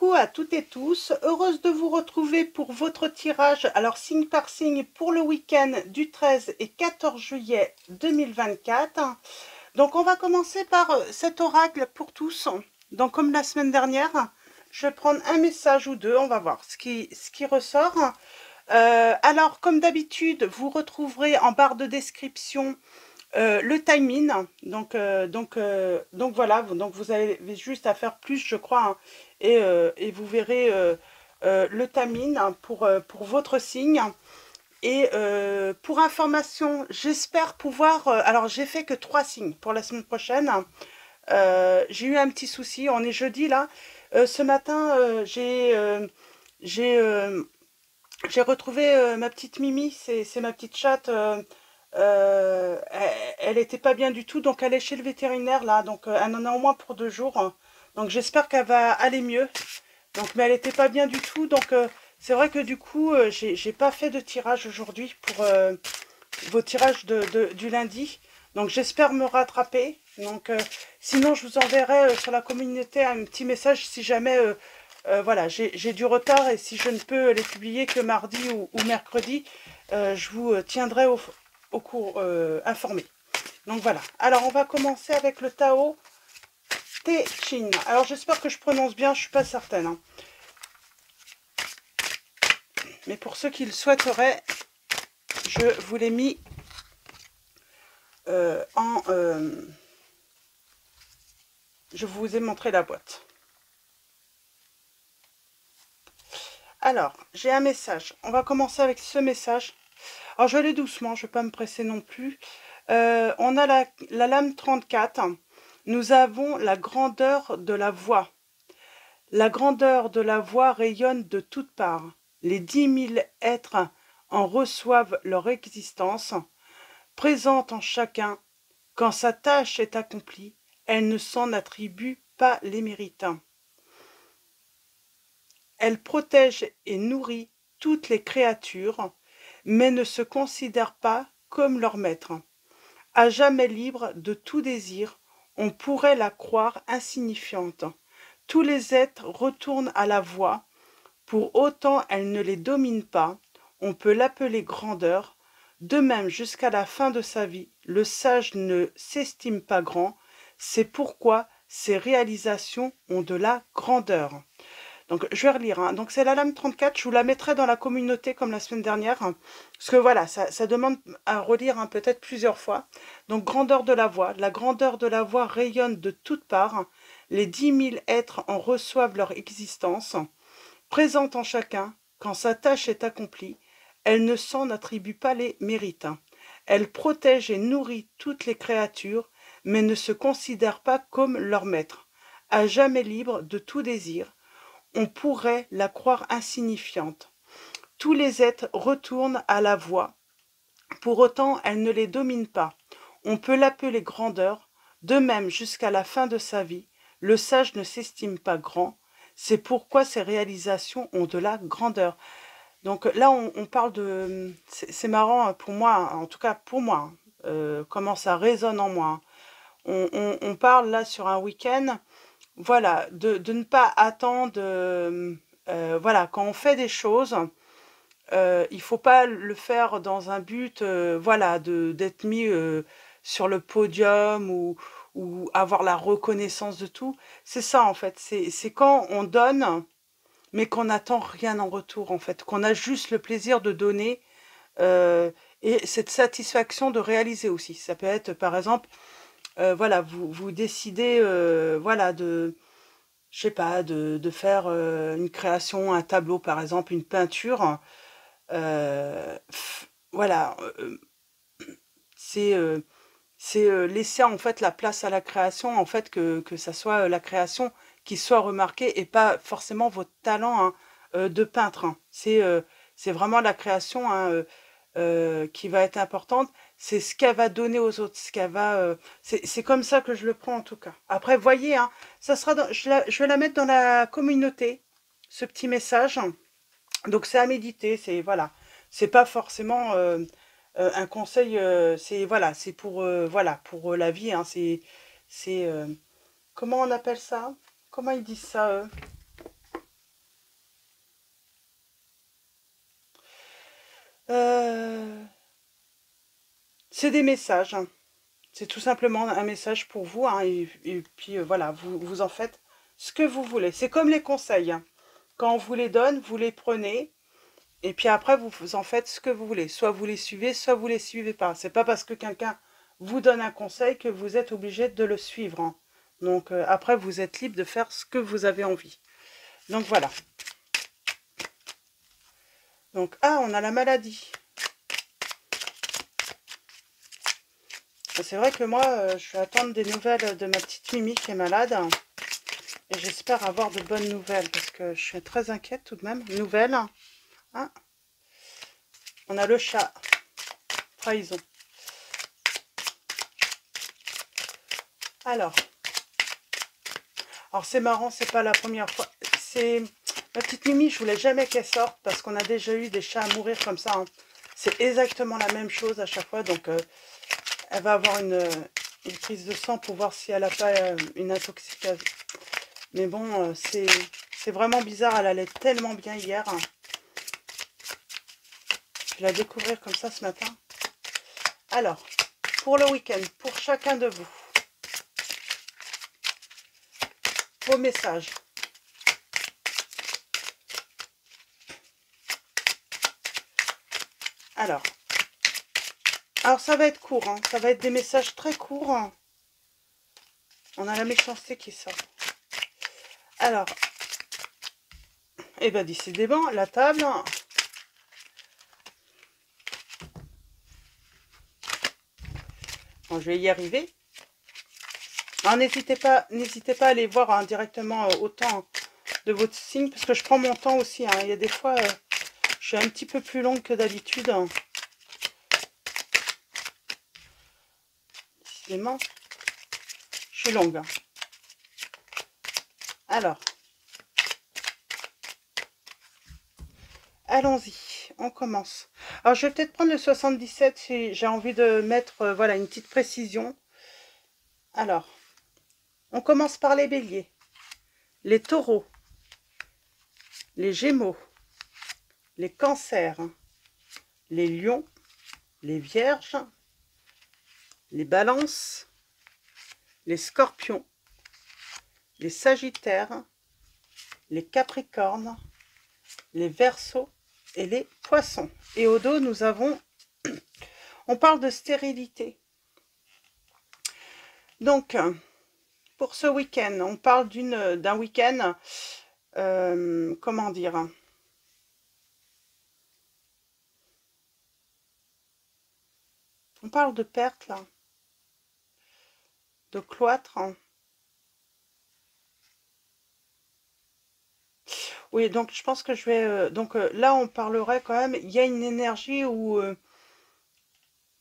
Coucou à toutes et tous, heureuse de vous retrouver pour votre tirage, alors signe par signe pour le week-end du 13 et 14 juillet 2024. Donc on va commencer par cet oracle pour tous. Donc comme la semaine dernière, je vais prendre un message ou deux, on va voir ce qui ressort. Alors comme d'habitude, vous retrouverez en barre de description le timing, donc voilà, donc vous avez juste à faire plus, je crois, hein, et vous verrez le timing pour votre signe. Et pour information, j'espère pouvoir... alors, j'ai fait que 3 signes pour la semaine prochaine. J'ai eu un petit souci, on est jeudi là. Ce matin, j'ai retrouvé ma petite Mimi, c'est ma petite chatte. Elle était pas bien du tout, donc elle est chez le vétérinaire là, donc elle en a au moins pour 2 jours. Donc j'espère qu'elle va aller mieux. Donc, mais elle était pas bien du tout, donc c'est vrai que du coup, j'ai pas fait de tirage aujourd'hui pour vos tirages du lundi. Donc j'espère me rattraper. Donc sinon, je vous enverrai sur la communauté un petit message si jamais voilà, j'ai du retard et si je ne peux les publier que mardi ou mercredi, je vous tiendrai au cours informé. Donc voilà. Alors on va commencer avec le Tao Te Ching. Alors j'espère que je prononce bien, je suis pas certaine. Hein. Mais pour ceux qui le souhaiteraient, je vous l'ai mis je vous ai montré la boîte. Alors, j'ai un message. On va commencer avec ce message. Alors, je vais aller doucement, je ne vais pas me presser non plus. On a la lame 34. Nous avons la grandeur de la voix. La grandeur de la voix rayonne de toutes parts. Les 10 000 êtres en reçoivent leur existence, présente en chacun. Quand sa tâche est accomplie, elle ne s'en attribue pas les mérites. Elle protège et nourrit toutes les créatures, mais ne se considère pas comme leur maître. À jamais libre de tout désir, on pourrait la croire insignifiante. Tous les êtres retournent à la voix, pour autant elle ne les domine pas, on peut l'appeler grandeur. De même, jusqu'à la fin de sa vie, le sage ne s'estime pas grand, c'est pourquoi ses réalisations ont de la grandeur. Donc, je vais relire. Hein. Donc, c'est la lame 34. Je vous la mettrai dans la communauté comme la semaine dernière. Hein, parce que voilà, ça demande à relire hein, peut-être plusieurs fois. Donc, grandeur de la voix. La grandeur de la voix rayonne de toutes parts. Les 10 000 êtres en reçoivent leur existence. Présente en chacun, quand sa tâche est accomplie, elle ne s'en attribue pas les mérites. Elle protège et nourrit toutes les créatures, mais ne se considère pas comme leur maître. À jamais libre de tout désir, on pourrait la croire insignifiante. Tous les êtres retournent à la voix. Pour autant, elle ne les domine pas. On peut l'appeler grandeur. De même, jusqu'à la fin de sa vie, le sage ne s'estime pas grand. C'est pourquoi ses réalisations ont de la grandeur. Donc là, on parle de... C'est marrant pour moi, en tout cas pour moi, comment ça résonne en moi. On parle là sur un week-end, voilà, de ne pas attendre... voilà, quand on fait des choses, il faut pas le faire dans un but, voilà, d'être mis sur le podium ou avoir la reconnaissance de tout. C'est ça en fait, c'est quand on donne, mais qu'on n'attend rien en retour en fait, qu'on a juste le plaisir de donner et cette satisfaction de réaliser aussi. Ça peut être par exemple, voilà, vous décidez, voilà, je sais pas, de faire une création, un tableau par exemple, une peinture. Voilà, c'est laisser en fait la place à la création, en fait que ça soit la création qui soit remarquée et pas forcément votre talent hein, de peintre. Hein. C'est vraiment la création hein, qui va être importante. C'est ce qu'elle va donner aux autres, ce qu'elle va. C'est comme ça que je le prends en tout cas. Après, voyez, hein, ça sera je vais la mettre dans la communauté, ce petit message. Donc c'est à méditer, c'est voilà, c'est pas forcément un conseil, c'est voilà, c'est pour voilà pour la vie, hein, c'est comment on appelle ça? Comment ils disent ça? c'est des messages. C'est tout simplement un message pour vous. Hein, et puis voilà, vous en faites ce que vous voulez. C'est comme les conseils. Hein. Quand on vous les donne, vous les prenez. Et puis après, vous en faites ce que vous voulez. Soit vous les suivez, soit vous les suivez pas. C'est pas parce que quelqu'un vous donne un conseil que vous êtes obligé de le suivre. Hein. Donc après, vous êtes libre de faire ce que vous avez envie. Donc voilà. Donc, ah, on a la maladie. C'est vrai que moi, je vais attendre des nouvelles de ma petite Mimi qui est malade. Et j'espère avoir de bonnes nouvelles parce que je suis très inquiète tout de même. Nouvelles. Hein, on a le chat. Trahison. Alors c'est marrant, c'est pas la première fois. C'est ma petite Mimi, je voulais jamais qu'elle sorte parce qu'on a déjà eu des chats à mourir comme ça. Hein. C'est exactement la même chose à chaque fois. Donc, elle va avoir une prise de sang pour voir si elle n'a pas une intoxication. Mais bon, c'est vraiment bizarre. Elle allait tellement bien hier. Hein. Je vais la découvrir comme ça ce matin. Alors, pour le week-end, pour chacun de vous, vos messages. Alors ça va être court, hein. Ça va être des messages très courts. Hein. On a la méchanceté qui sort. Alors, eh bien décidément, la table. Bon, je vais y arriver. Alors n'hésitez pas à aller voir hein, directement autant de votre signe, parce que je prends mon temps aussi. Hein. Il y a des fois, je suis un petit peu plus longue que d'habitude. Hein. Décidément, je suis longue. Hein. Alors, allons-y, on commence. Alors, je vais peut-être prendre le 77 si j'ai envie de mettre voilà, une petite précision. Alors, on commence par les béliers, les taureaux, les gémeaux, les cancers, les lions, les vierges, les balances, les scorpions, les sagittaires, les capricornes, les verseaux et les poissons. Et au dos, nous avons, on parle de stérilité. Donc, pour ce week-end, on parle d'un week-end, comment dire, on parle de perte, là, de cloître. Oui, donc je pense que je vais... donc là, on parlerait quand même, il y a une énergie où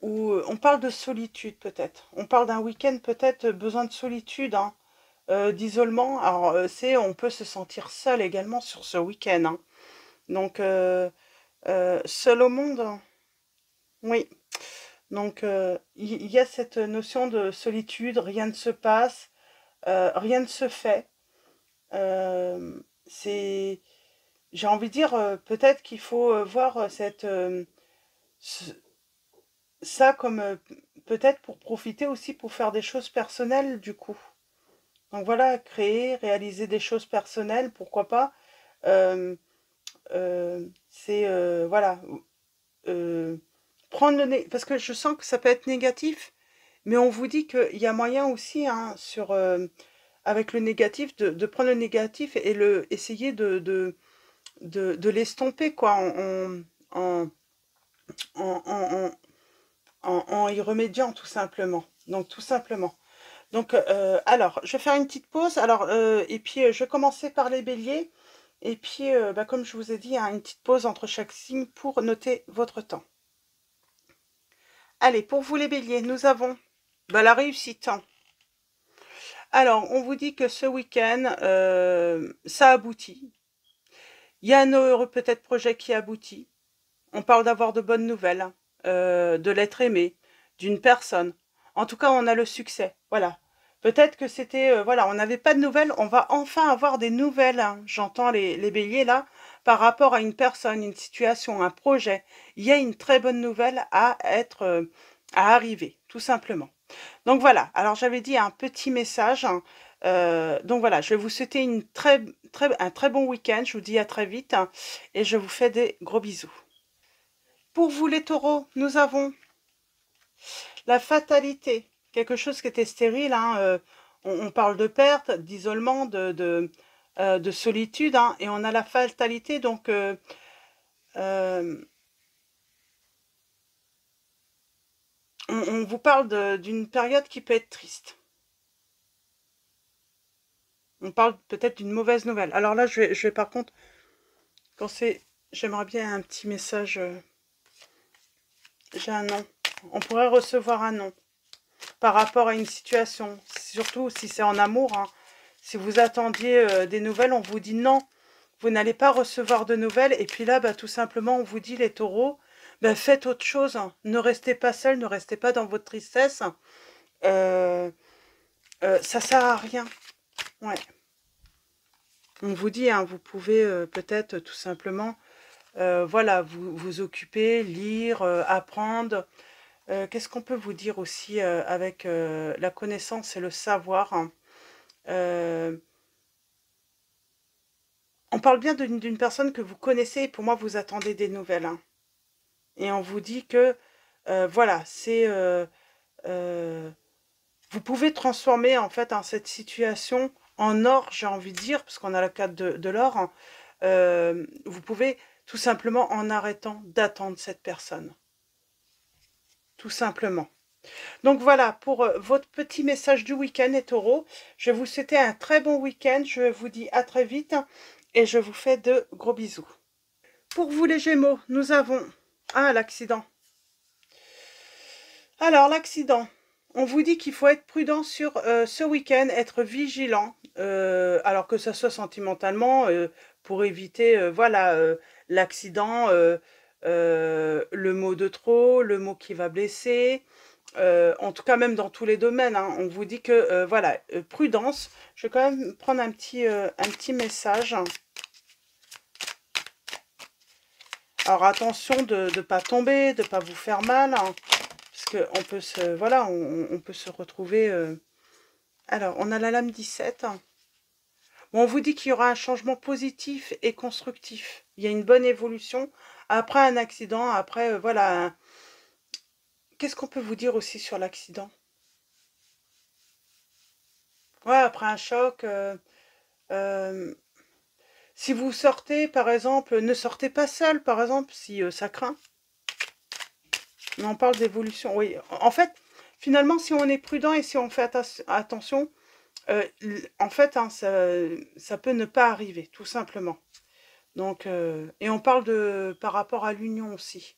on parle de solitude peut-être. On parle d'un week-end peut-être besoin de solitude, hein, d'isolement. Alors, on peut se sentir seul également sur ce week-end. Hein. Donc, seul au monde, hein. Oui. Donc, il y a cette notion de solitude, rien ne se passe, rien ne se fait. J'ai envie de dire, peut-être qu'il faut voir ça comme peut-être pour profiter aussi pour faire des choses personnelles du coup. Donc voilà, créer, réaliser des choses personnelles, pourquoi pas. Voilà, prendre le nez, parce que je sens que ça peut être négatif, mais on vous dit qu'il y a moyen aussi, hein, avec le négatif, de prendre le négatif et essayer de l'estomper, quoi, en, en, en y remédiant, tout simplement. Donc, tout simplement. Donc, alors, je vais faire une petite pause. Alors, et puis, je vais commencer par les béliers. Et puis, comme je vous ai dit, hein, une petite pause entre chaque signe pour noter votre temps. Allez, pour vous les béliers, nous avons la réussite. Alors, on vous dit que ce week-end, ça aboutit. Il y a un heureux peut-être projet qui aboutit. On parle d'avoir de bonnes nouvelles, de l'être aimé, d'une personne. En tout cas, on a le succès. Voilà. Peut-être que c'était... voilà, on n'avait pas de nouvelles. On va enfin avoir des nouvelles. Hein. J'entends les béliers là. Par rapport à une personne, une situation, un projet. Il y a une très bonne nouvelle à être à arriver, tout simplement. Donc voilà, alors j'avais dit un petit message. Donc voilà, je vais vous souhaiter un très bon week-end. Je vous dis à très vite et je vous fais des gros bisous. Pour vous les taureaux, nous avons la fatalité, quelque chose qui était stérile. Hein, on parle de perte, d'isolement, de solitude, hein, et on a la fatalité, donc on vous parle d'une période qui peut être triste. On parle peut-être d'une mauvaise nouvelle. Alors là, je vais par contre, quand c'est, j'aimerais bien un petit message. J'ai un nom. On pourrait recevoir un nom par rapport à une situation, surtout si c'est en amour. Hein. Si vous attendiez des nouvelles, on vous dit non, vous n'allez pas recevoir de nouvelles. Et puis là, bah, tout simplement, on vous dit, les taureaux, bah, faites autre chose. Hein. Ne restez pas seul, ne restez pas dans votre tristesse. Ça sert à rien. Ouais. On vous dit, hein, vous pouvez peut-être tout simplement, voilà, vous occuper, lire, apprendre. Qu'est-ce qu'on peut vous dire aussi avec la connaissance et le savoir, hein. On parle bien d'une personne que vous connaissez et pour moi, vous attendez des nouvelles. Hein. Et on vous dit que, voilà, c'est... vous pouvez transformer, en fait, hein, cette situation en or, j'ai envie de dire, parce qu'on a la carte de l'or. Hein. Vous pouvez tout simplement en arrêtant d'attendre cette personne. Tout simplement. Donc voilà pour votre petit message du week-end, les taureaux. Je vais vous souhaiter un très bon week-end. Je vous dis à très vite et je vous fais de gros bisous. Pour vous les Gémeaux, nous avons... Ah, l'accident. Alors, l'accident. On vous dit qu'il faut être prudent sur ce week-end, être vigilant, alors que ça soit sentimentalement, pour éviter, voilà, l'accident, le mot de trop, le mot qui va blesser, en tout cas même dans tous les domaines. Hein, on vous dit que, voilà, prudence. Je vais quand même prendre un petit message. Alors attention de ne pas tomber, de ne pas vous faire mal. Hein. Parce qu'on peut se, voilà, on peut se retrouver... Alors, on a la lame 17. Bon, on vous dit qu'il y aura un changement positif et constructif. Il y a une bonne évolution. Après un accident, après, voilà. Qu'est-ce qu'on peut vous dire aussi sur l'accident? Ouais, après un choc. Si vous sortez, par exemple, ne sortez pas seul, par exemple, si ça craint. Mais on parle d'évolution. Oui, en fait, finalement, si on est prudent et si on fait attention, en fait, hein, ça peut ne pas arriver, tout simplement. Donc, et on parle par rapport à l'union aussi.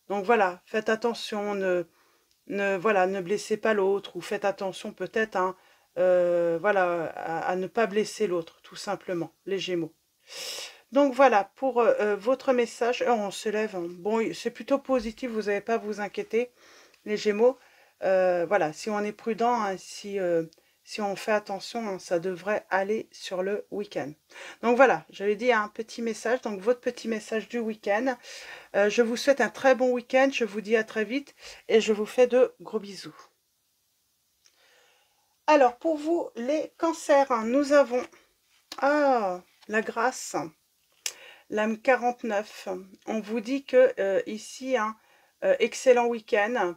Donc voilà, faites attention, voilà, ne blessez pas l'autre, ou faites attention peut-être, hein, voilà, à ne pas blesser l'autre, tout simplement, les Gémeaux. Donc voilà, pour votre message, on se lève, hein. Bon, c'est plutôt positif, vous n'avez pas à vous inquiéter, les Gémeaux. Voilà, si on est prudent, hein, si on fait attention, hein, ça devrait aller sur le week-end. Donc voilà, j'avais dit un petit message, donc votre petit message du week-end. Je vous souhaite un très bon week-end, je vous dis à très vite et je vous fais de gros bisous. Alors, pour vous, les cancers, hein, nous avons la grâce, l'âme 49. On vous dit que ici, hein, excellent week-end,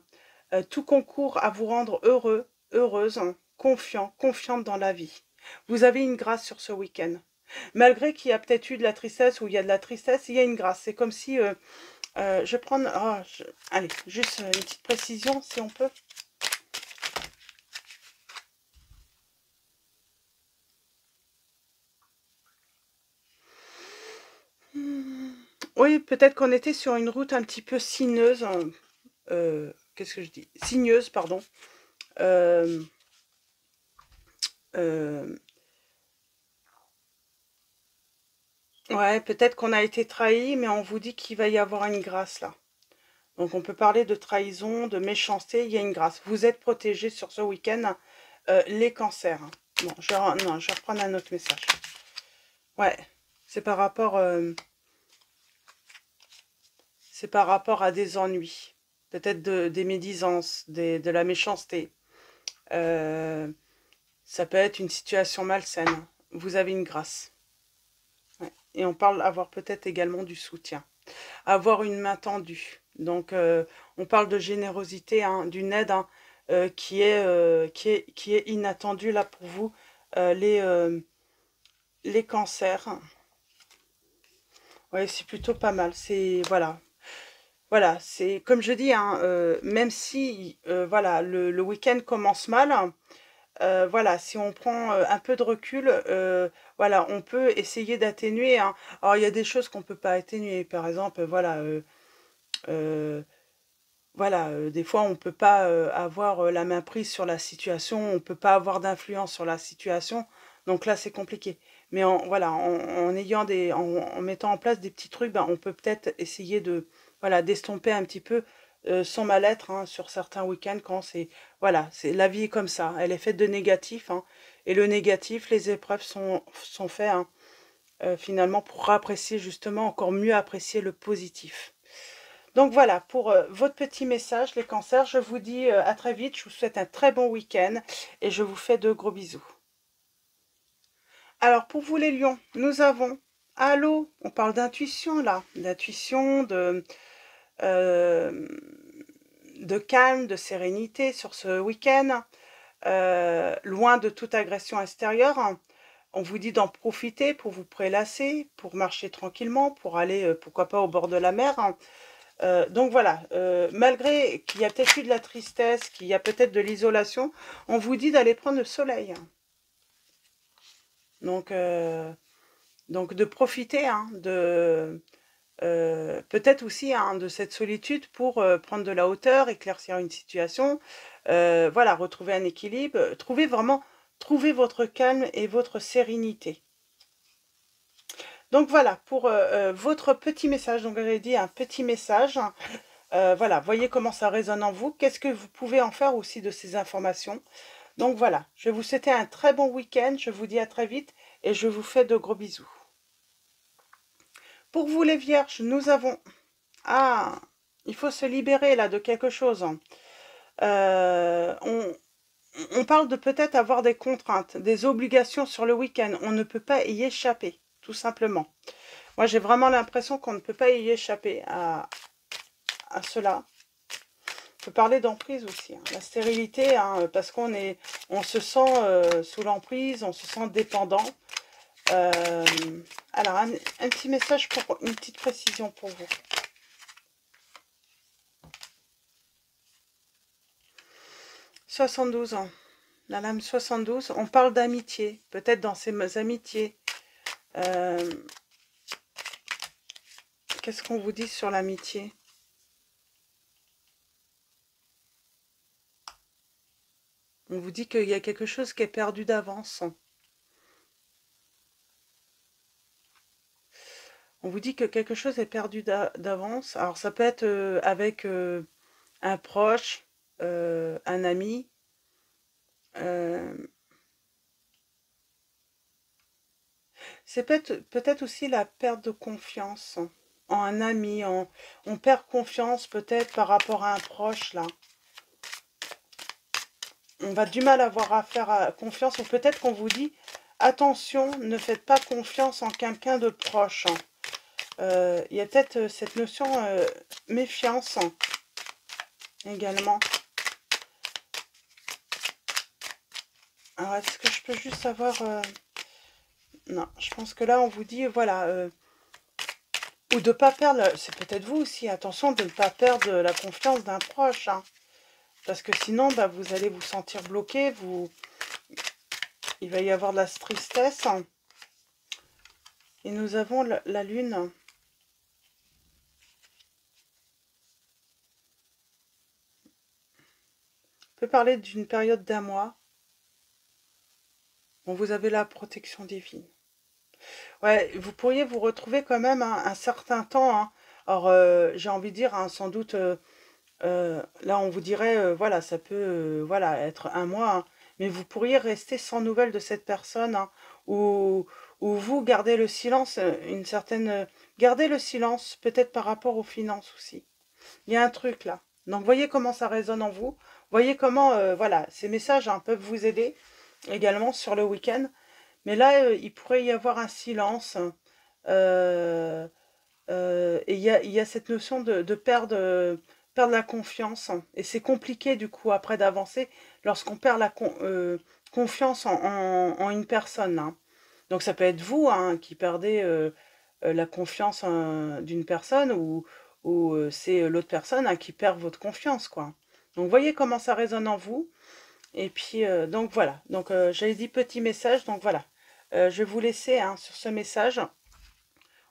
tout concourt à vous rendre heureux, heureuse, hein, confiant, confiante dans la vie. Vous avez une grâce sur ce week-end. Malgré qu'il y a peut-être eu de la tristesse ou il y a de la tristesse, il y a une grâce. C'est comme si... je vais prendre... allez, juste une petite précision, si on peut. Oui, peut-être qu'on était sur une route un petit peu sinueuse. Qu'est-ce que je dis? Sinueuse, pardon. Ouais, peut-être qu'on a été trahi, mais on vous dit qu'il va y avoir une grâce là. Donc on peut parler de trahison, de méchanceté, il y a une grâce. Vous êtes protégés sur ce week-end, les cancers. Hein. Bon, non, je vais reprendre un autre message. Ouais, c'est par rapport à des ennuis. peut-être des médisances, de la méchanceté. Euh, Ça peut être une situation malsaine. Vous avez une grâce. Ouais. Et on parle avoir peut-être également du soutien. Avoir une main tendue. Donc, on parle de générosité, hein, d'une aide, hein, qui est inattendue là pour vous. Euh, les, euh, les cancers. Ouais, c'est plutôt pas mal. C'est, voilà. Voilà, c'est comme je dis, hein, même si voilà, le week-end commence mal, voilà, si on prend un peu de recul, voilà, on peut essayer d'atténuer, hein. Alors, il y a des choses qu'on peut pas atténuer. Par exemple, euh, voilà, des fois, on peut pas avoir la main prise sur la situation, on peut pas avoir d'influence sur la situation. Donc là, c'est compliqué. Mais voilà, en ayant en mettant en place des petits trucs, ben, on peut peut-être essayer de, voilà, d'estomper un petit peu son mal-être, hein, sur certains week-ends quand c'est, voilà, c'est la vie est comme ça. Elle est faite de négatifs, hein, et le négatif, les épreuves sont faites, hein, finalement pour apprécier justement encore mieux apprécier le positif. Donc voilà, pour votre petit message, les cancers, je vous dis à très vite, je vous souhaite un très bon week-end et je vous fais de gros bisous. Alors pour vous les lions, nous avons, allô, on parle d'intuition là, d'intuition, euh, de calme, de sérénité sur ce week-end, loin de toute agression extérieure. On vous dit d'en profiter pour vous prélasser, pour marcher tranquillement, pour aller, pourquoi pas, au bord de la mer. Donc voilà, malgré qu'il y a peut-être eu de la tristesse, qu'il y a peut-être de l'isolation, on vous dit d'aller prendre le soleil. Donc, euh, donc de profiter, hein, peut-être aussi, hein, de cette solitude pour prendre de la hauteur, éclaircir une situation, voilà, retrouver un équilibre, trouver votre calme et votre sérénité. Donc voilà, pour votre petit message, donc j'avais dit un petit message. Voilà, voyez comment ça résonne en vous. Qu'est-ce que vous pouvez en faire aussi de ces informations? Donc voilà, je vais vous souhaiter un très bon week-end. Je vous dis à très vite et je vous fais de gros bisous. Pour vous les vierges, nous avons... Ah, il faut se libérer là de quelque chose. Euh, on, on parle de peut-être avoir des contraintes, des obligations sur le week-end. On ne peut pas y échapper, tout simplement. Moi, j'ai vraiment l'impression qu'on ne peut pas y échapper à cela. On peut parler d'emprise aussi, hein. La stérilité, hein, parce on se sent sous l'emprise, on se sent dépendant. Euh, alors, un petit message, une petite précision pour vous. 72 ans. La lame 72, on parle d'amitié. Peut-être dans ces amitiés. Euh, Qu'est-ce qu'on vous dit sur l'amitié? On vous dit qu'il y a quelque chose qui est perdu d'avance. On vous dit que quelque chose est perdu d'avance. Alors, ça peut être avec un proche, un ami. C'est peut-être aussi la perte de confiance en un ami. On perd confiance peut-être par rapport à un proche, là. On va du mal à avoir à faire confiance. Ou peut-être qu'on vous dit, attention, ne faites pas confiance en quelqu'un de proche. Il y a peut-être cette notion méfiance également. Alors, est-ce que je peux juste avoir... Non, je pense que là, on vous dit, voilà... ou de ne pas perdre... C'est peut-être vous aussi, attention de ne pas perdre la confiance d'un proche. Hein, parce que sinon, bah, vous allez vous sentir bloqué. Il va y avoir de la tristesse. Et nous avons la lune. On peut parler d'une période d'un mois. Bon, vous avez la protection divine. Ouais, vous pourriez vous retrouver quand même un certain temps. Hein. Alors, j'ai envie de dire, hein, sans doute, là, on vous dirait, voilà, ça peut voilà, être un mois. Hein, mais vous pourriez rester sans nouvelles de cette personne. Hein, ou vous gardez le silence, une certaine... gardez le silence, peut-être par rapport aux finances aussi. Il y a un truc là. Donc, voyez comment ça résonne en vous. Voyez comment, voilà, ces messages hein, peuvent vous aider également sur le week-end. Mais là, il pourrait y avoir un silence. Et il y a cette notion de perdre la confiance. Et c'est compliqué, du coup, après d'avancer lorsqu'on perd la confiance en une personne. Hein. Donc, ça peut être vous hein, qui perdez la confiance d'une personne ou c'est l'autre personne hein, qui perd votre confiance, quoi. Donc, voyez comment ça résonne en vous. Et puis, donc voilà. Donc, j'avais dit petit message. Donc, voilà. Je vais vous laisser hein, sur ce message.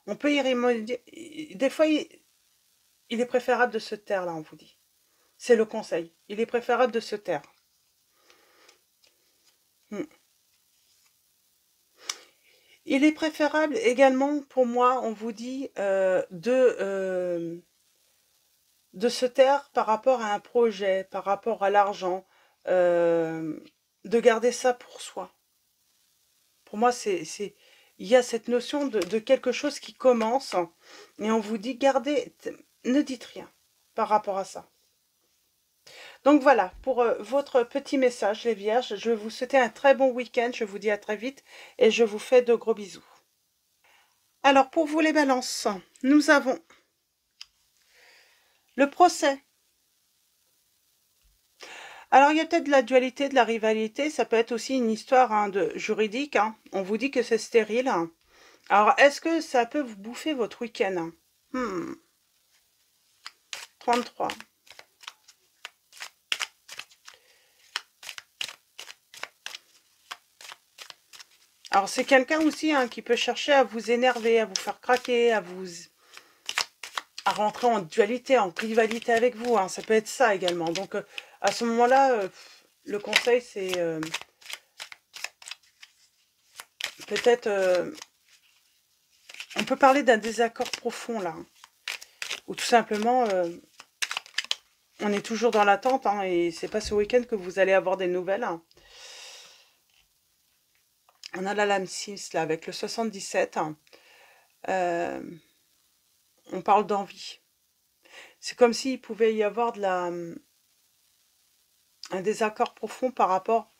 On peut y remédier. Des fois, il est préférable de se taire, là, on vous dit. C'est le conseil. Il est préférable de se taire. Hmm. Il est préférable également, pour moi, on vous dit, de se taire par rapport à un projet, par rapport à l'argent, de garder ça pour soi. Pour moi, il y a cette notion de quelque chose qui commence et on vous dit, gardez, ne dites rien par rapport à ça. Donc voilà, pour votre petit message, les vierges, je vais vous souhaiter un très bon week-end, je vous dis à très vite et je vous fais de gros bisous. Alors pour vous les balances, nous avons le procès. Alors il y a peut-être de la dualité, de la rivalité, ça peut être aussi une histoire hein, juridique, hein. On vous dit que c'est stérile. Alors est-ce que ça peut vous bouffer votre week-end 33. Alors c'est quelqu'un aussi hein, qui peut chercher à vous énerver, à vous faire craquer, à rentrer en dualité, en rivalité avec vous. Hein. Ça peut être ça également. Donc à ce moment-là, le conseil c'est peut-être... on peut parler d'un désaccord profond là. Hein, ou tout simplement, on est toujours dans l'attente hein, et c'est pas ce week-end que vous allez avoir des nouvelles. Hein. On a la lame 6 là avec le 77. Hein. On parle d'envie. C'est comme s'il pouvait y avoir un désaccord profond par rapport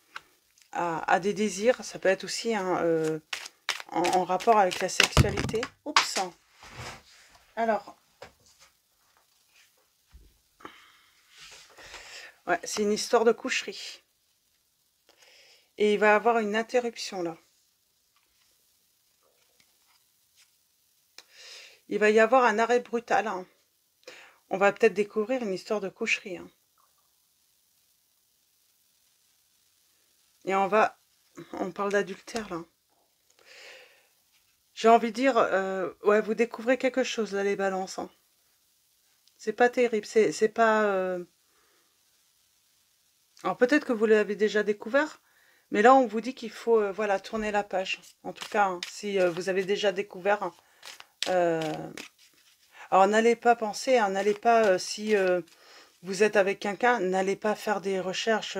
à des désirs. Ça peut être aussi hein, en rapport avec la sexualité. Oups. Alors, ouais, c'est une histoire de coucherie. Et il va y avoir une interruption là. Il va y avoir un arrêt brutal. Hein. On va peut-être découvrir une histoire de coucherie. Hein. Et on parle d'adultère là. J'ai envie de dire, ouais, vous découvrez quelque chose là, les balances. Hein. C'est pas terrible, c'est pas... Alors peut-être que vous l'avez déjà découvert, mais là on vous dit qu'il faut, voilà, tourner la page. En tout cas, hein, si vous avez déjà découvert... alors n'allez pas penser, hein, n'allez pas, si vous êtes avec quelqu'un, n'allez pas faire des recherches,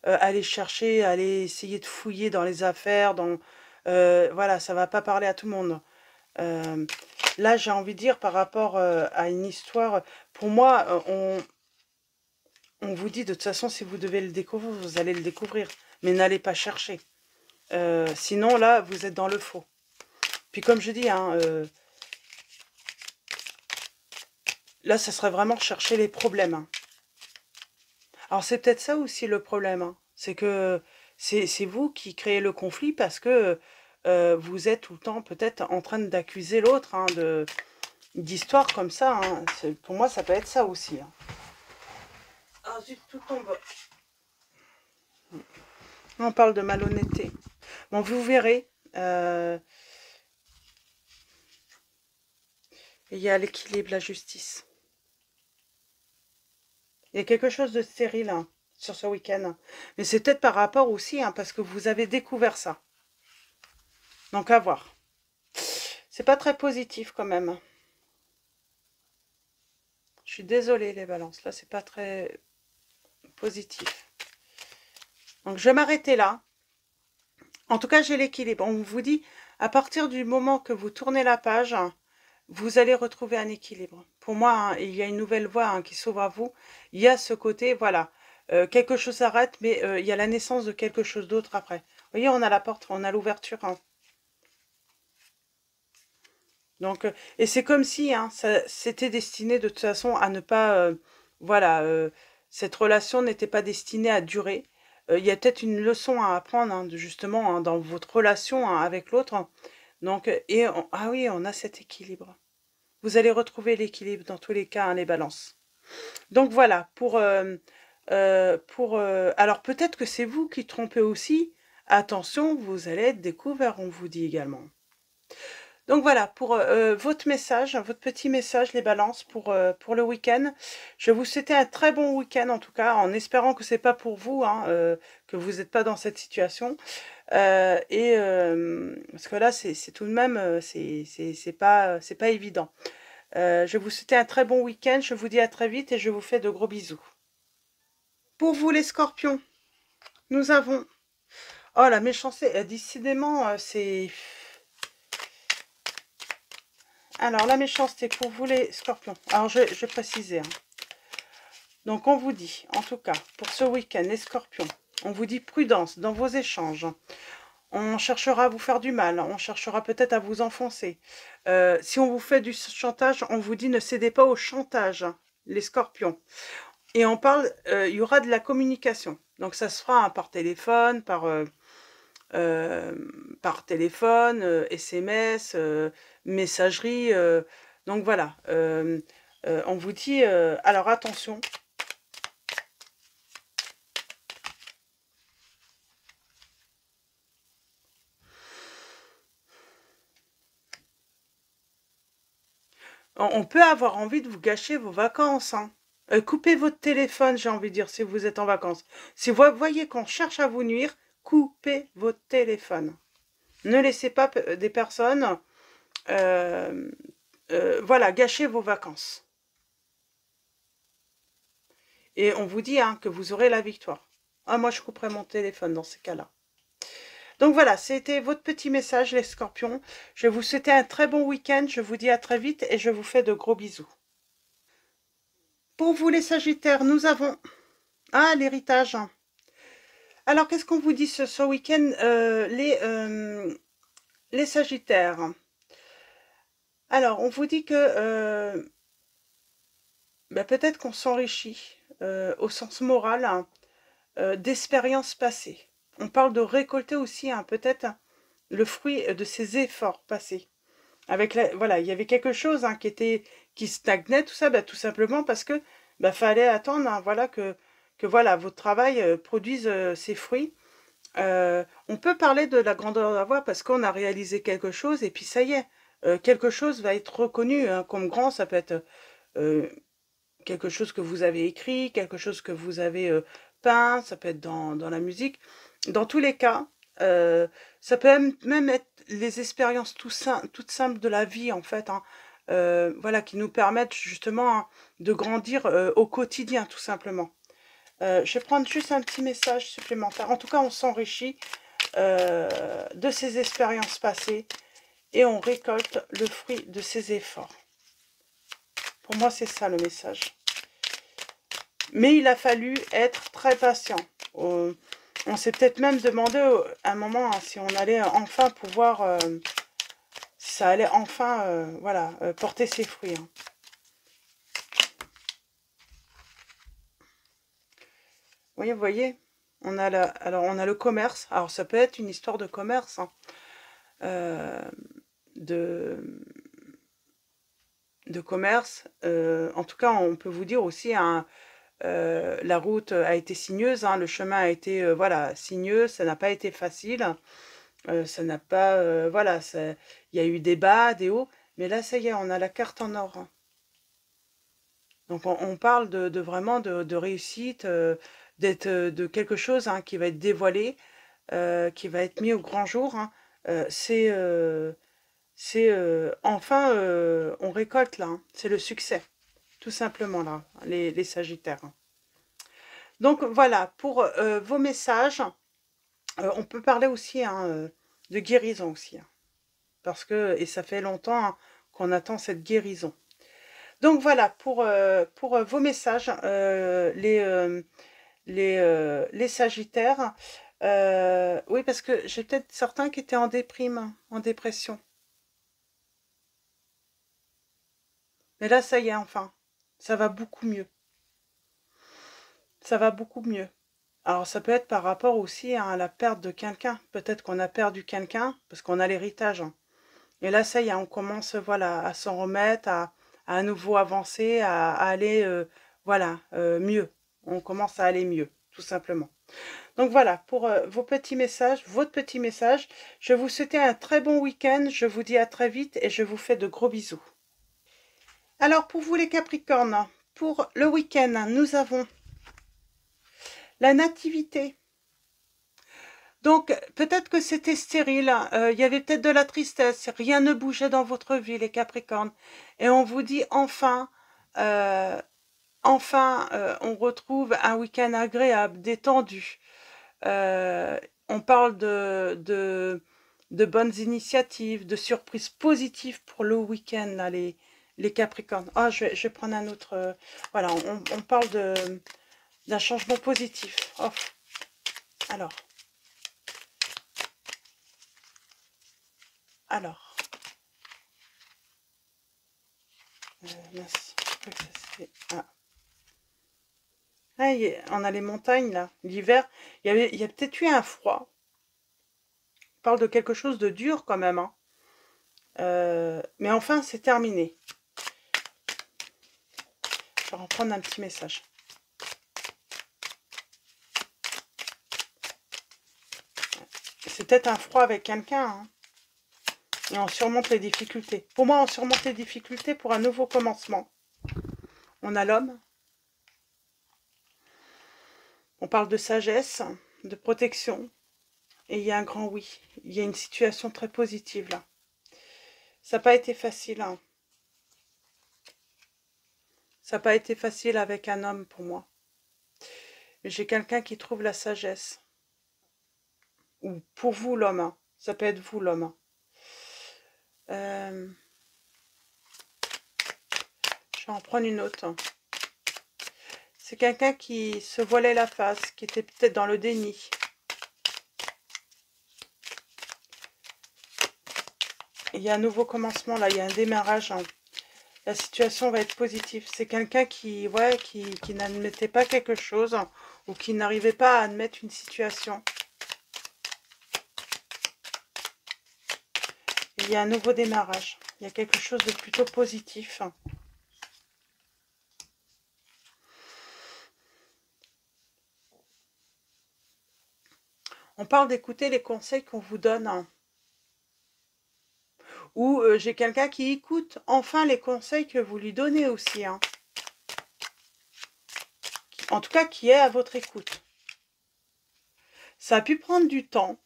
aller chercher, aller essayer de fouiller dans les affaires, voilà, ça va pas parler à tout le monde. Là, j'ai envie de dire, par rapport à une histoire, pour moi, on vous dit, de toute façon, si vous devez le découvrir, vous allez le découvrir. Mais n'allez pas chercher. Sinon, là, vous êtes dans le faux. Puis comme je dis, hein, là, ça serait vraiment chercher les problèmes. Hein. Alors, c'est peut-être ça aussi le problème. Hein. C'est que c'est vous qui créez le conflit parce que vous êtes tout le temps peut-être en train d'accuser l'autre hein, d'histoires comme ça. Hein. Pour moi, ça peut être ça aussi. Hein. Ah zut, tout tombe. On parle de malhonnêteté. Bon, vous verrez. Il y a l'équilibre, la justice. Il y a quelque chose de stérile hein, sur ce week-end. Mais c'est peut-être par rapport aussi, hein, parce que vous avez découvert ça. Donc à voir. C'est pas très positif quand même. Je suis désolée les balances. Là, c'est pas très positif. Donc je vais m'arrêter là. En tout cas, j'ai l'équilibre. On vous dit, à partir du moment que vous tournez la page, vous allez retrouver un équilibre. pour moi, hein, il y a une nouvelle voie hein, qui s'ouvre à vous. Il y a ce côté, voilà, quelque chose s'arrête, mais il y a la naissance de quelque chose d'autre après. Vous voyez, on a la porte, on a l'ouverture. Hein. Donc, et c'est comme si hein, c'était destiné de toute façon à ne pas, voilà, cette relation n'était pas destinée à durer. Il y a peut-être une leçon à apprendre hein, justement hein, dans votre relation hein, avec l'autre. Donc, ah oui, on a cet équilibre. Vous allez retrouver l'équilibre dans tous les cas, hein, les balances. Donc voilà, alors peut-être que c'est vous qui trompez aussi. Attention, vous allez être découvert, on vous dit également. Donc voilà, pour votre message, votre petit message, les balances, pour le week-end. Je vous souhaite un très bon week-end, en tout cas, en espérant que c'est pas pour vous, hein, que vous n'êtes pas dans cette situation. Parce que là, c'est tout de même, c'est pas évident. Je vous souhaite un très bon week-end, je vous dis à très vite et je vous fais de gros bisous. Pour vous les scorpions, nous avons... Oh la méchanceté, décidément, c'est... Alors la méchanceté pour vous les scorpions. Alors je vais préciser. Hein. Donc on vous dit, en tout cas, pour ce week-end, les scorpions, on vous dit prudence dans vos échanges. On cherchera à vous faire du mal, on cherchera peut-être à vous enfoncer. Si on vous fait du chantage, on vous dit ne cédez pas au chantage, les scorpions. Et on parle, il y aura de la communication. Donc ça se fera hein, par téléphone, SMS, messagerie. Donc voilà, on vous dit, alors attention. On peut avoir envie de vous gâcher vos vacances. Hein. Coupez votre téléphone, j'ai envie de dire, si vous êtes en vacances. Si vous voyez qu'on cherche à vous nuire, coupez votre téléphone. Ne laissez pas des personnes, voilà, gâcher vos vacances. Et on vous dit hein, que vous aurez la victoire. Ah, moi, je couperai mon téléphone dans ces cas-là. Donc voilà, c'était votre petit message, les scorpions. Je vous souhaite un très bon week-end. Je vous dis à très vite et je vous fais de gros bisous. Pour vous, les sagittaires, nous avons... Ah, l'héritage. Alors, qu'est-ce qu'on vous dit ce week-end, les sagittaires? Alors, on vous dit que peut-être qu'on s'enrichit au sens moral hein, d'expériences passées. On parle de récolter aussi hein, peut-être le fruit de ses efforts passés. Voilà, il y avait quelque chose hein, qui stagnait, tout ça, tout simplement parce que fallait attendre hein, voilà, que voilà, votre travail produise ses fruits. On peut parler de la grandeur de la voix parce qu'on a réalisé quelque chose et puis ça y est, quelque chose va être reconnu hein, comme grand. Ça peut être quelque chose que vous avez écrit, quelque chose que vous avez peint, ça peut être dans la musique. Dans tous les cas, ça peut même être les expériences toutes simples de la vie, en fait, hein, voilà, qui nous permettent justement hein, de grandir au quotidien, tout simplement. Je vais prendre juste un petit message supplémentaire. En tout cas, on s'enrichit de ces expériences passées et on récolte le fruit de ses efforts. Pour moi, c'est ça le message. Mais il a fallu être très patient. On s'est peut-être même demandé à un moment hein, si on allait enfin pouvoir, si ça allait enfin, voilà, porter ses fruits. Hein. Oui, vous voyez, alors on a le commerce. Alors ça peut être une histoire de commerce, hein, de commerce. En tout cas, on peut vous dire aussi hein, la route a été sinueuse, hein, le chemin a été voilà, sinueux, ça n'a pas été facile, ça n'a pas, voilà, il y a eu des bas, des hauts, mais là, ça y est, on a la carte en or. Hein. Donc, on parle de vraiment de réussite, d'être de quelque chose hein, qui va être dévoilé, qui va être mis au grand jour. Hein. C'est enfin, on récolte là, hein. C'est le succès, tout simplement là, les sagittaires. Hein. Donc voilà, pour vos messages, on peut parler aussi hein, de guérison aussi. Hein, parce que, et ça fait longtemps hein, qu'on attend cette guérison. Donc voilà, pour vos messages, les Sagittaires. Oui, parce que j'ai peut-être certains qui étaient en déprime, en dépression. Mais là, ça y est, enfin, ça va beaucoup mieux. Ça va beaucoup mieux. Alors, ça peut être par rapport aussi à la perte de quelqu'un. Peut-être qu'on a perdu quelqu'un parce qu'on a l'héritage, hein. Et là, ça y est, on commence, voilà, à s'en remettre, à nouveau avancer, à aller, voilà, mieux. On commence à aller mieux, tout simplement. Donc voilà, pour vos petits messages, votre petit message. Je vous souhaite un très bon week-end. Je vous dis à très vite et je vous fais de gros bisous. Alors, pour vous les Capricornes, pour le week-end, nous avons la nativité. Donc, peut-être que c'était stérile, il y avait peut-être de la tristesse, rien ne bougeait dans votre vie, les Capricornes. Et on vous dit enfin, euh, on retrouve un week-end agréable, détendu. Euh, on parle de bonnes initiatives, de surprises positives pour le week-end, là, les Capricornes. Ah, je vais prendre un autre. Voilà, on parle d'un changement positif. Oh, alors. Alors, mince, je crois que ça c'était... Ah. Ah, on a les montagnes là, l'hiver. Il y a peut-être eu un froid. On parle de quelque chose de dur quand même, hein. Mais enfin, c'est terminé. Je vais reprendre un petit message. C'est peut-être un froid avec quelqu'un, hein. Et on surmonte les difficultés. Pour moi, on surmonte les difficultés pour un nouveau commencement. On a l'homme. On parle de sagesse, de protection. Et il y a un grand oui. Il y a une situation très positive là. Ça n'a pas été facile, hein. Ça n'a pas été facile avec un homme pour moi. Mais j'ai quelqu'un qui trouve la sagesse. Ou pour vous l'homme, hein. Ça peut être vous l'homme. Je vais en prendre une autre. C'est quelqu'un qui se voilait la face, qui était peut-être dans le déni. Il y a un nouveau commencement là, il y a un démarrage, hein. La situation va être positive. C'est quelqu'un qui n'admettait pas quelque chose ou qui n'arrivait pas à admettre une situation. Il y a un nouveau démarrage. Il y a quelque chose de plutôt positif. On parle d'écouter les conseils qu'on vous donne. Ou j'ai quelqu'un qui écoute enfin les conseils que vous lui donnez aussi, hein. En tout cas, qui est à votre écoute. Ça a pu prendre du temps.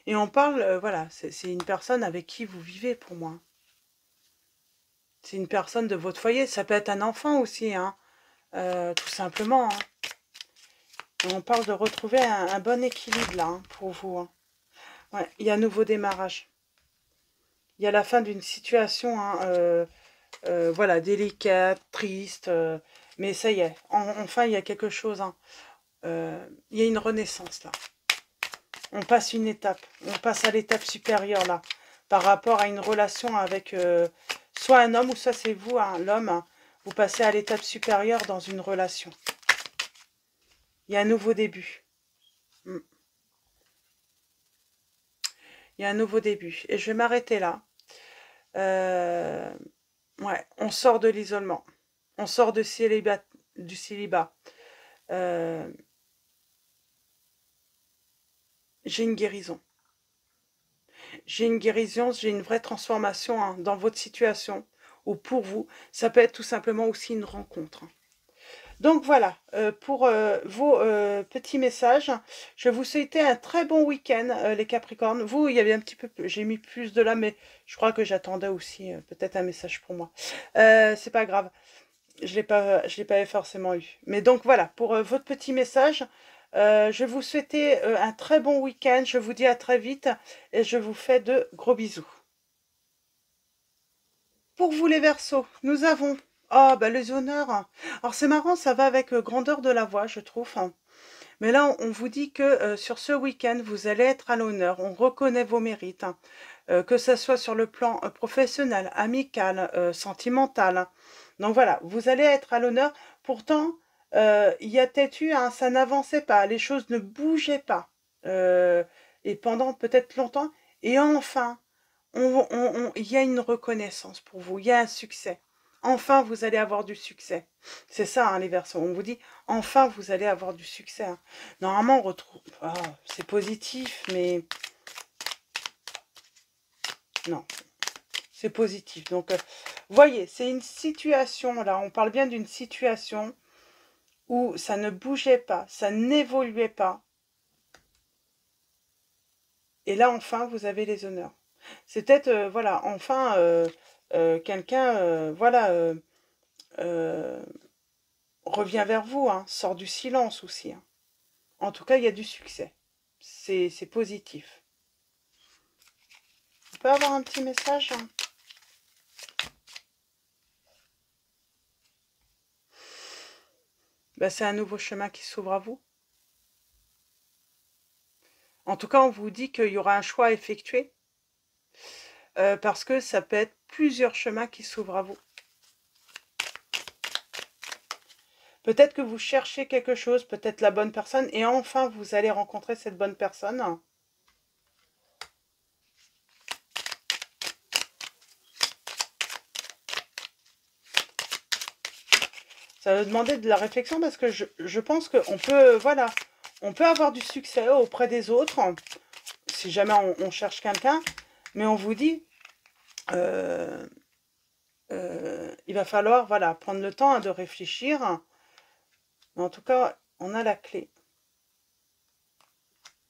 Et on parle, voilà, c'est une personne avec qui vous vivez pour moi. C'est une personne de votre foyer. Ça peut être un enfant aussi, hein, tout simplement, hein. Et on parle de retrouver un bon équilibre là, hein, pour vous, hein. Ouais, il y a un nouveau démarrage. Il y a la fin d'une situation, hein, voilà, délicate, triste, mais ça y est, enfin il y a quelque chose, hein. Il y a une renaissance là. On passe une étape, on passe à l'étape supérieure là, par rapport à une relation avec soit un homme ou soit c'est vous, hein, l'homme, hein, vous passez à l'étape supérieure dans une relation. Il y a un nouveau début. Il y a un nouveau début. Et je vais m'arrêter là. Ouais, on sort de l'isolement. On sort du célibat. J'ai une guérison. J'ai une guérison, j'ai une vraie transformation, hein, dans votre situation. Ou pour vous, ça peut être tout simplement aussi une rencontre. Donc voilà, pour vos petits messages. Je vous souhaite un très bon week-end, les Capricornes. Vous, il y avait un petit peu, j'ai mis plus de là, mais je crois que j'attendais aussi peut-être un message pour moi. C'est pas grave, je l'ai pas forcément eu. Mais donc voilà, pour votre petit message, je vous souhaite un très bon week-end. Je vous dis à très vite et je vous fais de gros bisous. Pour vous les Verseaux, nous avons Ah, bah les honneurs. Alors c'est marrant, ça va avec grandeur de la voix, je trouve. Mais là, on vous dit que sur ce week-end, vous allez être à l'honneur. On reconnaît vos mérites, que ce soit sur le plan professionnel, amical, sentimental, hein. Donc voilà, vous allez être à l'honneur. Pourtant, il y a peut-être eu, hein, ça n'avançait pas, les choses ne bougeaient pas. Et pendant peut-être longtemps. Et enfin, il y a une reconnaissance pour vous, il y a un succès. Enfin, vous allez avoir du succès. C'est ça, hein, les Verseaux. On vous dit, enfin, vous allez avoir du succès, hein. Normalement, on retrouve... Ah, c'est positif, mais... Non, c'est positif. Donc, voyez, c'est une situation, là, on parle bien d'une situation où ça ne bougeait pas, ça n'évoluait pas. Et là, enfin, vous avez les honneurs. C'est peut-être, voilà, enfin, quelqu'un, voilà, euh, revient vers vous, hein, sort du silence aussi, hein. En tout cas, il y a du succès. C'est positif. On peut avoir un petit message, hein? Ben, c'est un nouveau chemin qui s'ouvre à vous. En tout cas, on vous dit qu'il y aura un choix à effectuer, parce que ça peut être plusieurs chemins qui s'ouvrent à vous. Peut-être que vous cherchez quelque chose, peut-être la bonne personne, et enfin, vous allez rencontrer cette bonne personne. Ça va demander de la réflexion parce que je pense qu'on peut, voilà, on peut avoir du succès auprès des autres, si jamais on cherche quelqu'un, mais on vous dit, il va falloir, voilà, prendre le temps, hein, de réfléchir. Mais en tout cas, on a la clé.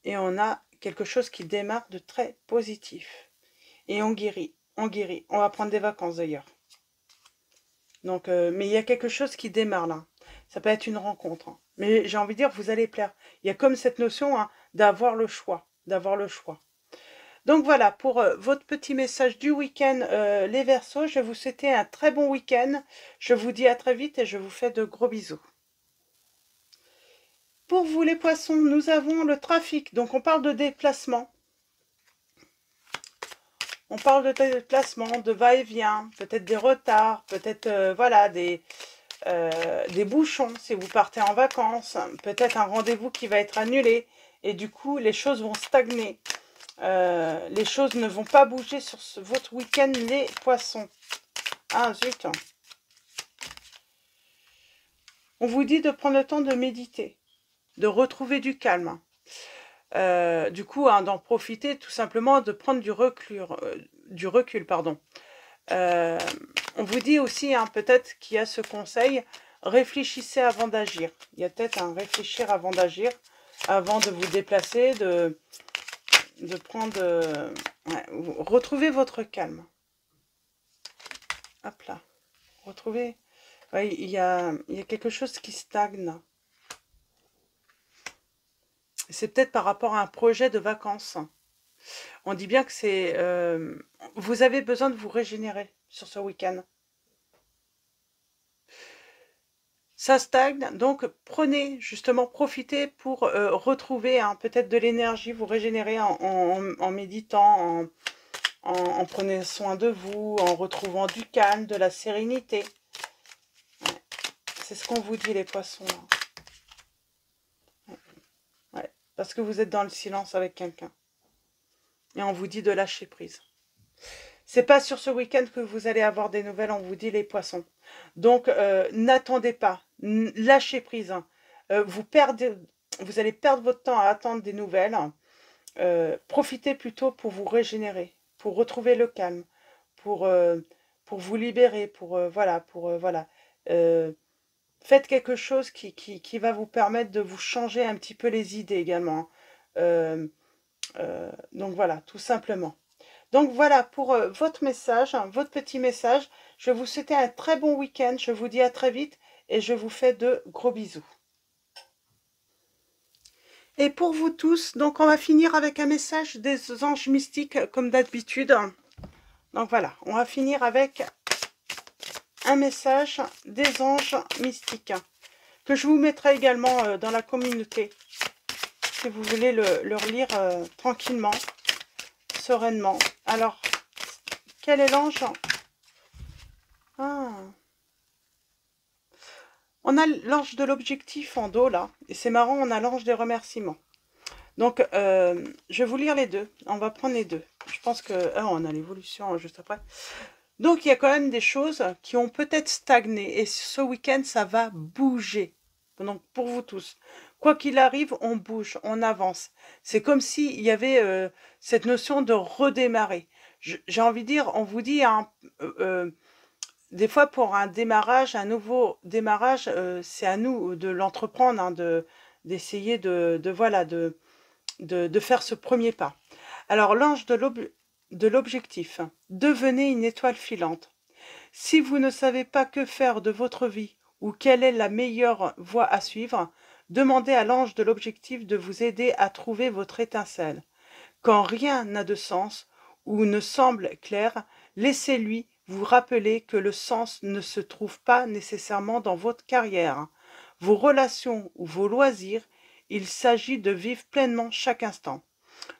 Et on a quelque chose qui démarre de très positif. Et on guérit, on guérit. On va prendre des vacances d'ailleurs. Donc, mais il y a quelque chose qui démarre là. Ça peut être une rencontre, hein. Mais j'ai envie de dire, vous allez plaire. Il y a comme cette notion, hein, d'avoir le choix. D'avoir le choix. Donc voilà, pour votre petit message du week-end, les Verseaux, je vais vous souhaiter un très bon week-end. Je vous dis à très vite et je vous fais de gros bisous. Pour vous les poissons, nous avons le trafic. Donc on parle de déplacement. On parle de déplacement, de va-et-vient, peut-être des retards, peut-être voilà, des bouchons si vous partez en vacances, peut-être un rendez-vous qui va être annulé et du coup les choses vont stagner. Les choses ne vont pas bouger sur votre week-end, les poissons. Ah zut. On vous dit de prendre le temps de méditer, de retrouver du calme. Du coup, hein, d'en profiter tout simplement, de prendre du recul, pardon. On vous dit aussi, hein, peut-être qu'il y a ce conseil, réfléchissez avant d'agir. Il y a peut-être un réfléchir avant d'agir, avant de vous déplacer, de prendre... ouais, retrouvez votre calme. Hop là. Retrouvez... Ouais, il y a quelque chose qui stagne. C'est peut-être par rapport à un projet de vacances. On dit bien que c'est... vous avez besoin de vous régénérer sur ce week-end. Ça stagne, donc prenez, justement, profitez pour retrouver, hein, peut-être de l'énergie, vous régénérer en méditant, en prenant soin de vous, en retrouvant du calme, de la sérénité. Ouais. C'est ce qu'on vous dit, les poissons. Ouais. Ouais. Parce que vous êtes dans le silence avec quelqu'un. Et on vous dit de lâcher prise. C'est pas sur ce week-end que vous allez avoir des nouvelles, on vous dit, les poissons. Donc, n'attendez pas, lâchez prise, hein. Vous allez perdre votre temps à attendre des nouvelles. Profitez plutôt pour vous régénérer, pour retrouver le calme, pour vous libérer, voilà, voilà. Faites quelque chose qui va vous permettre de vous changer un petit peu les idées également. Donc voilà, tout simplement. Donc voilà pour votre message, hein, votre petit message. Je vais vous souhaiter un très bon week-end. Je vous dis à très vite et je vous fais de gros bisous. Et pour vous tous, donc on va finir avec un message des anges mystiques comme d'habitude. Donc voilà, on va finir avec un message des anges mystiques que je vous mettrai également dans la communauté si vous voulez le relire tranquillement, sereinement. Alors, quel est l'ange? On a l'ange de l'objectif en dos là, et c'est marrant, on a l'ange des remerciements. Donc, je vais vous lire les deux. On va prendre les deux. Je pense que... on a l'évolution juste après. Donc, il y a quand même des choses qui ont peut-être stagné. Et ce week-end, ça va bouger. Donc, pour vous tous. Quoi qu'il arrive, on bouge, on avance. C'est comme s'il y avait cette notion de redémarrer. J'ai envie de dire, on vous dit... des fois, pour un démarrage, un nouveau démarrage, c'est à nous de l'entreprendre, hein, d'essayer de faire ce premier pas. Alors, l'ange de l'objectif. Devenez une étoile filante. Si vous ne savez pas que faire de votre vie ou quelle est la meilleure voie à suivre, demandez à l'ange de l'objectif de vous aider à trouver votre étincelle. Quand rien n'a de sens ou ne semble clair, laissez-lui vous rappeler que le sens ne se trouve pas nécessairement dans votre carrière, vos relations ou vos loisirs. Il s'agit de vivre pleinement chaque instant.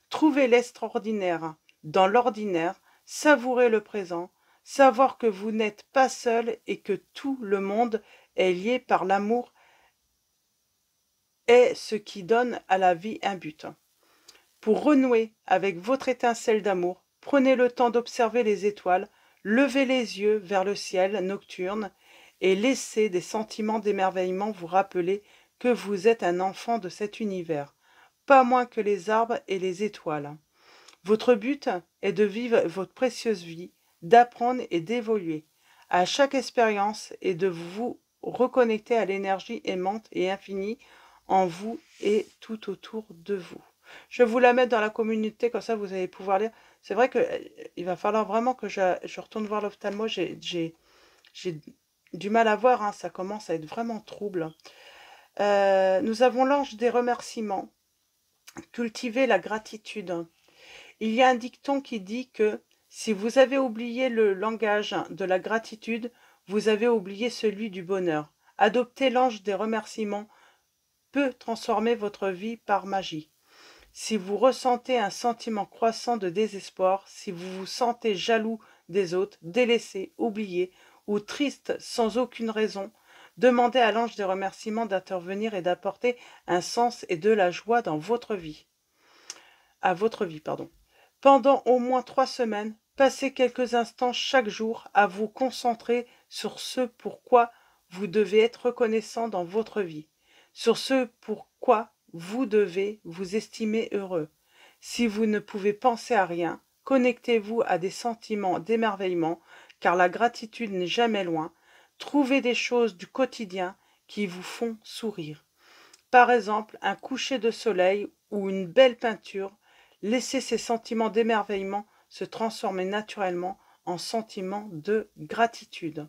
Trouvez l'extraordinaire dans l'ordinaire, savourez le présent, savoir que vous n'êtes pas seul et que tout le monde est lié par l'amour est ce qui donne à la vie un but. Pour renouer avec votre étincelle d'amour, prenez le temps d'observer les étoiles, levez les yeux vers le ciel nocturne et laissez des sentiments d'émerveillement vous rappeler que vous êtes un enfant de cet univers, pas moins que les arbres et les étoiles. Votre but est de vivre votre précieuse vie, d'apprendre et d'évoluer à chaque expérience et de vous reconnecter à l'énergie aimante et infinie en vous et tout autour de vous. Je vais vous la mettre dans la communauté, comme ça vous allez pouvoir lire. C'est vrai qu'il va falloir vraiment que je retourne voir l'ophtalmo. J'ai du mal à voir, hein, ça commence à être vraiment trouble. Nous avons l'ange des remerciements. Cultivez la gratitude. Il y a un dicton qui dit que si vous avez oublié le langage de la gratitude, vous avez oublié celui du bonheur. Adopter l'ange des remerciements peut transformer votre vie par magie. Si vous ressentez un sentiment croissant de désespoir, si vous vous sentez jaloux des autres, délaissé, oublié ou triste sans aucune raison, demandez à l'ange des remerciements d'intervenir et d'apporter un sens et de la joie dans votre vie. À votre vie, pardon. Pendant au moins 3 semaines, passez quelques instants chaque jour à vous concentrer sur ce pourquoi vous devez être reconnaissant dans votre vie, sur ce pourquoi vous devez vous estimer heureux. Si vous ne pouvez penser à rien, connectez-vous à des sentiments d'émerveillement, car la gratitude n'est jamais loin. Trouvez des choses du quotidien qui vous font sourire. Par exemple, un coucher de soleil ou une belle peinture. Laissez ces sentiments d'émerveillement se transformer naturellement en sentiments de gratitude.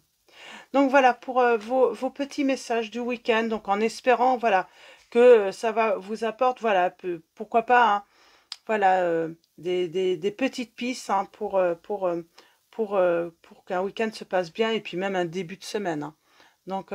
Donc voilà pour vos petits messages du week-end. Donc en espérant voilà que ça va vous apporte voilà pourquoi pas hein, voilà des petites pistes hein, pour qu'un week-end se passe bien et puis même un début de semaine. Hein. Donc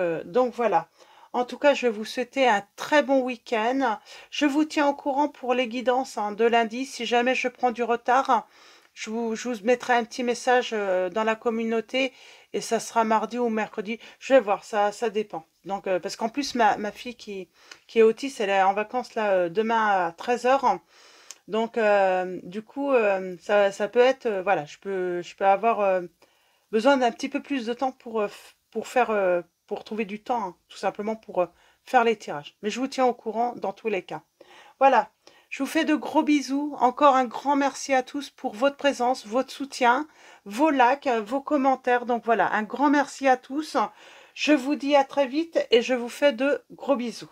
voilà. En tout cas, je vais vous souhaiter un très bon week-end. Je vous tiens au courant pour les guidances hein, de lundi. Si jamais je prends du retard, je vous mettrai un petit message dans la communauté et ça sera mardi ou mercredi. Je vais voir, ça dépend. Donc, parce qu'en plus, ma fille qui est autiste, elle est en vacances là demain à 13 h. Donc, du coup, ça peut être, voilà, je peux avoir besoin d'un petit peu plus de temps pour trouver du temps, hein, tout simplement pour faire les tirages. Mais je vous tiens au courant dans tous les cas. Voilà, je vous fais de gros bisous. Encore un grand merci à tous pour votre présence, votre soutien, vos likes, vos commentaires. Donc voilà, un grand merci à tous. Je vous dis à très vite et je vous fais de gros bisous.